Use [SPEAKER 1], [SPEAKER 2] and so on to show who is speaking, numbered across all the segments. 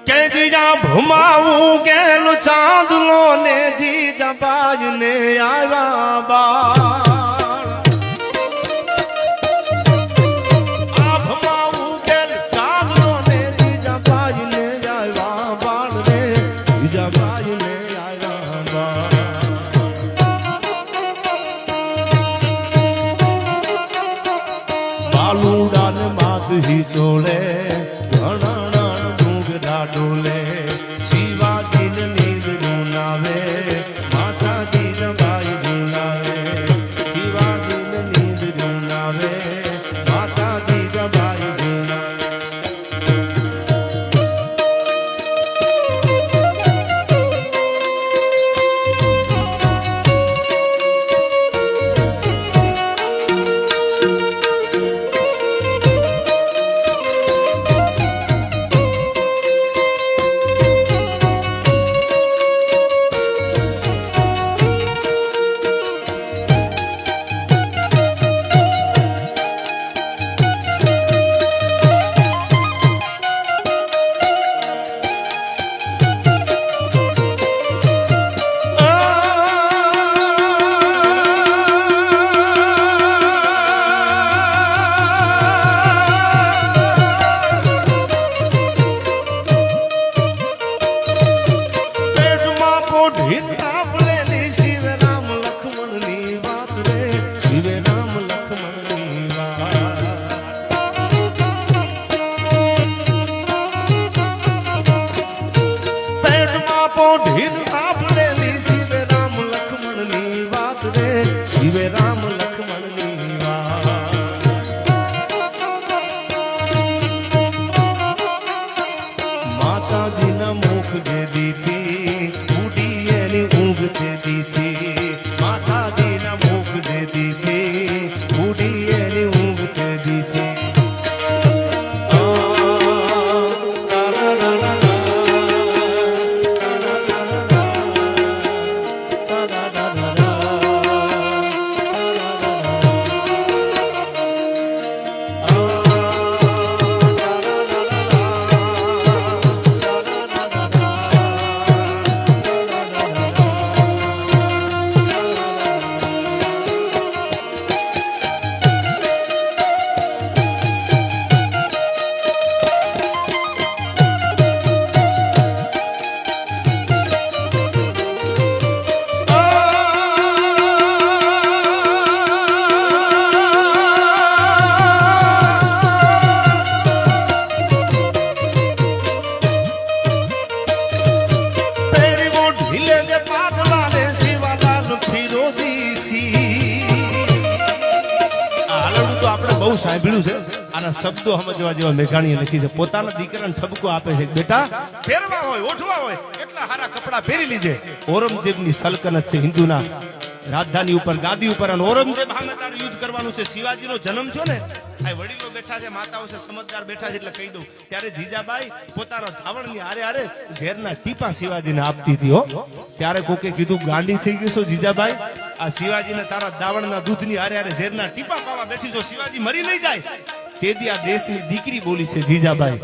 [SPEAKER 1] કે જીજા ભમાવું ગેલું ચાંદલો ને જીજા બાજ ને આવ્યા બાળ આ ભમાવું ગેલું ચાંદલો ને જીજા બાજ ને આવ્યા બાળ રે જીજા બાજ ને આવ્યા બાળ બાલુડા ને માધુરી ચોળે ડોલે શિવાજી ને નીર ગુનાવે માતાજી જબાઈ ગુનાવે શિવાજી ને નીર ગુનાવે માતાજી જબાઈ ગુનાવે સાંભળ્યું છે આના શબ્દો સમજવા જેવા મેઘાણીએ લખી છે પોતાના દીકરાને ઠપકો આપે છે બેટા ફેરવા હોય ઓઠવા હોય એટલા સારા કપડા પહેરી લીજે ઔરંગઝેબની સલ્તનત છે હિન્દુના રાજધાની ઉપર ગાદી ઉપર અને ઔરંગઝેબ સામે તારે યુદ્ધ કરવાનું છે શિવાજીનો જન્મ થયો ને આ વડીલો બેઠા છે માતાઓ છે સમજદાર બેઠા છે એટલે કહી દઉં ત્યારે જીજાબાઈ પોતાના ધાવણની હારે હારે ઝેરના ટીપા શિવાજીને આપતી હતી હો ત્યારે કોકે કીધું ગાંડી થઈ ગઈ છો જીજાબાઈ આ શિવાજીને તારા દાવણના દૂધની હારે હારે ઝેરના ટીપા પાવા બેઠી છો શિવાજી મરી નહીં જાય તેથી આ દેશની દીકરી બોલી છે જીજાબાઈ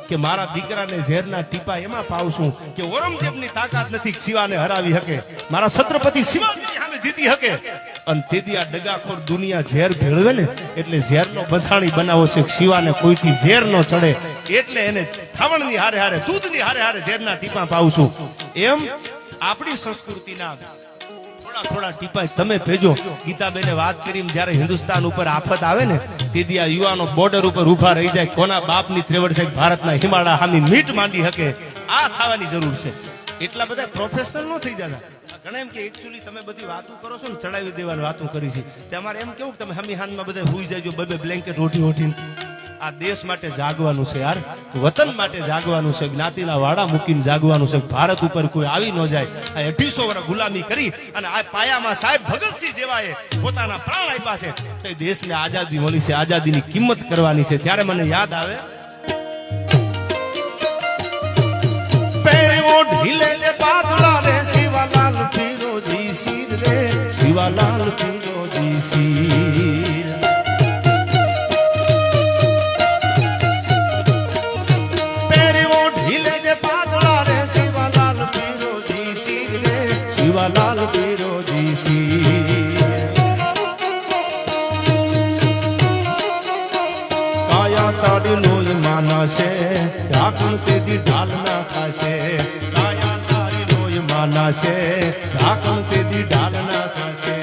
[SPEAKER 1] કે મારા દીકરાને ઝેરના ટીપા એમાં પાવશું કે ઔરંગઝેબની તાકાત નથી શિવાને હરાવી શકે મારા છત્રપતિ શિવાજી સામે જીતી શકે અને તેથી આ ડગાખોર દુનિયા ઝેર ભેળવે ને એટલે ઝેરનો બંધાણી બનાવો છે શિવાને કોઈથી ઝેર ન ચડે એટલે એને ધાવણની હારે હારે દૂધની હારે હારે ઝેરના ટીપા પાવશું એમ આપણી સંસ્કૃતિના થોડા ટીપા તમે ભેજો ગીતાબેને વાત કરી જયારે હિન્દુસ્તાન ઉપર આફત આવે ને તેથી આ યુવાનો બોર્ડર ઉપર ઉભા રહી જાય કોના બાપની ત્રેવડ છે ભારતના હિમાલય હામી મીટ માંડી શકે આ થવાની જરૂર છે એટલા બધા પ્રોફેશનલ ન થઈ જતા ઘણા એમ કે એકચ્યુઅલી તમે બધી વાતો કરો છો ને ચડાવી દેવાની વાતો કરી છે તમારે એમ કેવું તમે હમી હાનમાં બધા હુઈ જાયજો બે બ્લેન્કેટ ઓઠીને આ દેશ માટે જાગવાનું છે યાર વતન માટે જાગવાનું છે જ્ઞાતિના વાડા મૂકીને જાગવાનું છે ભારત ઉપર કોઈ આવી ન જાય આ 2800 વર્ષ ગુલામી કરી અને આ પાયામાં સાહેબ ભગતસિંહ જેવાએ પોતાના પ્રાણ આપ્યા છે તો દેશને આઝાદી મળી છે આઝાદીની કિંમત કરવાની છે ત્યારે મને યાદ આવે પેરવો ઢીલે ને બાદલા રે શિવાલાલ પીરોજી શીર રે શિવાલાલ પીરોજી શીર ઢીલે જે માના છે ઢાકણ તેથી ઢાલ ના ખાશે કાયા તારી લોય માના છે ઢાકણ તેથી ઢાલ ના ખાશે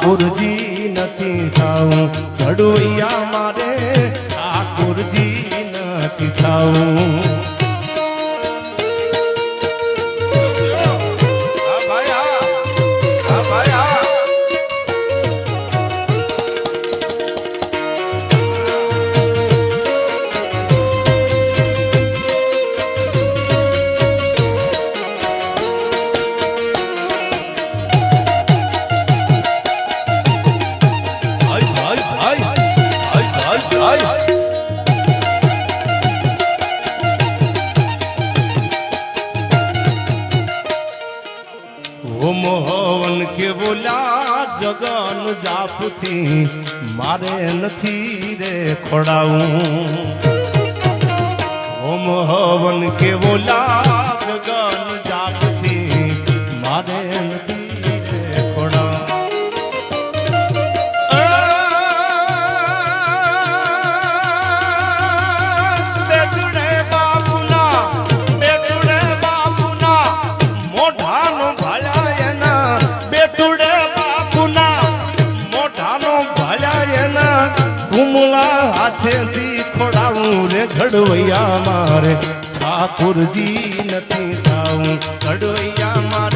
[SPEAKER 1] ઠાકોરજી નથી થાવું ઘડવૈયા મારે ઠાકોરજી નથી થાવું મોહન કે બોલા જગન જાપથી મારે નથી રે ખોડાવું ઓ મોહન કે બોલા જગન જાપથી મારે નથી રે ખોડાવું હાથેથી ખોડાવું રે ઘડવૈયા મારે ઠાકોરજી નથી થાવું ઘડવૈયા મારે